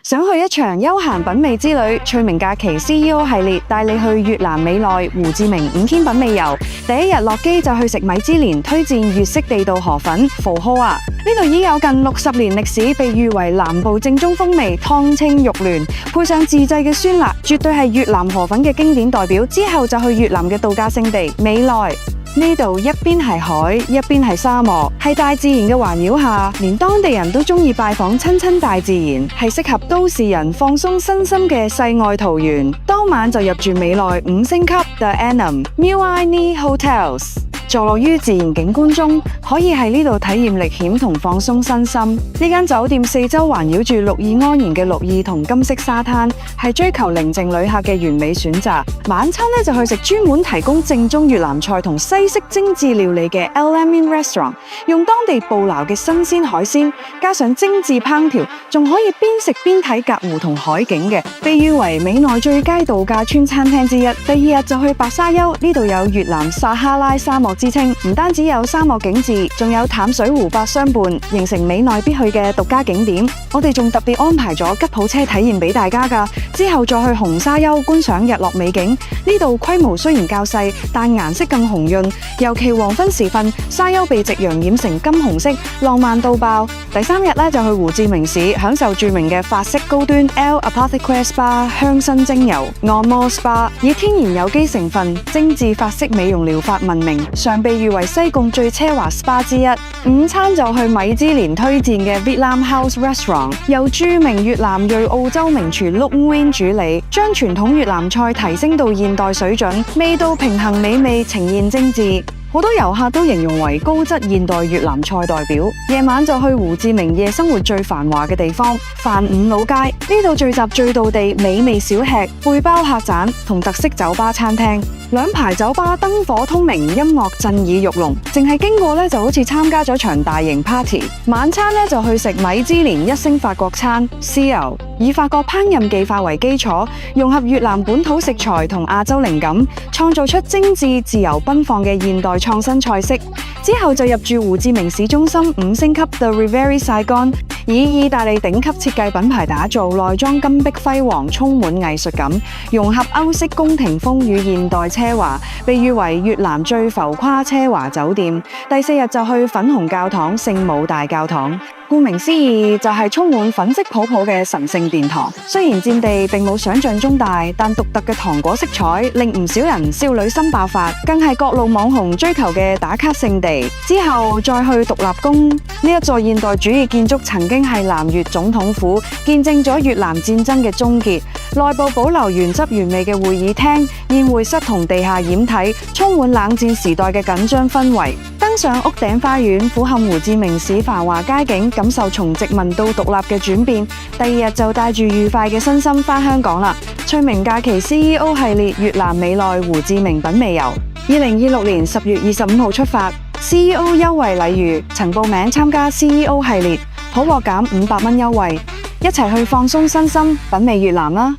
想去一場休閒品味之旅，趣明假期 CEO 系列帶你去越南美內胡志明5天品味遊。第一日落機就去食米芝蓮推薦粵式地道河粉腐蒿啊！呢度已經有近60年歷史，被譽為南部正宗風味，湯清肉嫩，配上自製嘅酸辣，絕對係越南河粉嘅經典代表。之後就去越南嘅度假勝地美內。呢度一邊係海，一邊係沙漠，係大自然嘅環繞下，連當地人都中意拜訪親大自然，係適合都市人放鬆身心嘅世外桃源。當晚就入住美內5星級 The Annam Milani Hotels。坐落於自然景觀中，可以喺呢度體驗歷險同放鬆身心。呢間酒店四周環繞住綠意安然嘅綠意同金色沙灘，係追求寧靜旅客嘅完美選擇。晚餐就去食專門提供正宗越南菜同西式精緻料理嘅 Al-Amin Restaurant， 用當地捕撈嘅新鮮海鮮，加上精緻烹調，仲可以邊食邊睇隔湖同海景嘅，被譽為美內最佳度假村餐廳之一。第二日就去白沙丘，呢度有越南撒哈拉沙漠之稱，唔單止有沙漠景致，仲有淡水湖泊相伴，形成美內必去嘅獨家景點。我哋仲特別安排咗吉普車體驗俾大家㗎。之後再去紅沙丘觀賞日落美景，呢度規模雖然較細，但顏色更紅潤，尤其黃昏時分，沙丘被夕陽染成金紅色，浪漫到爆。第三日就去胡志明市，享受著名嘅法式高端 L Apothecary Spa 香薰精油按摩 SPA， 以天然有機成分、精緻法式美容療法聞名，常被譽為西貢最奢華 SPA 之一。午餐就去米芝蓮推薦嘅 Vietnam House Restaurant， 由著名越南裔澳洲名廚 Luc Nguyen 主理，將傳統越南菜提升到現代水準，味道平衡美味，呈現精緻。好多遊客都形容為高質現代越南菜代表。夜晚就去胡志明夜生活最繁華嘅地方泛五老街，呢度聚集最道地美味小吃、背包客棧同特色酒吧餐廳。兩排酒吧燈火通明，音樂震耳欲聾，淨係經過就好似參加咗場大型 party。晚餐就去食米芝蓮1星法國餐 Ciel， 以法國烹飪技法為基礎，融合越南本土食材同亞洲靈感，創造出精緻、自由奔放嘅現代創新菜式。之後就入住胡志明市中心5星級 The Rivera Saigon， 以意大利頂級設計品牌打造，內裝金碧輝煌，充滿藝術感，融合歐式宮廷風與現代奢華，被譽為越南最浮誇奢華酒店。第4日就去粉紅教堂聖母大教堂。顧名思義，就係充滿粉色泡泡嘅神聖殿堂。雖然佔地並冇想象中大，但獨特嘅糖果色彩令唔少人少女心爆發，更係各路網紅追求嘅打卡勝地。之後再去獨立宮，呢一座現代主義建築曾經係南越總統府，見證咗越南戰爭嘅終結。內部保留原汁原味嘅會議廳、宴會室同地下掩體，充滿冷戰時代嘅緊張氛圍。登上屋頂花園，俯瞰胡志明市繁華街景，感受從殖民到獨立嘅轉變。第二日就帶住愉快嘅身心返香港啦。趣明假期 CEO 系列越南美內胡志明品味遊，2026年10月25號出發。CEO 優惠禮遇，曾報名參加 CEO 系列，可獲減500蚊優惠。一齊去放鬆身心，品味越南啦！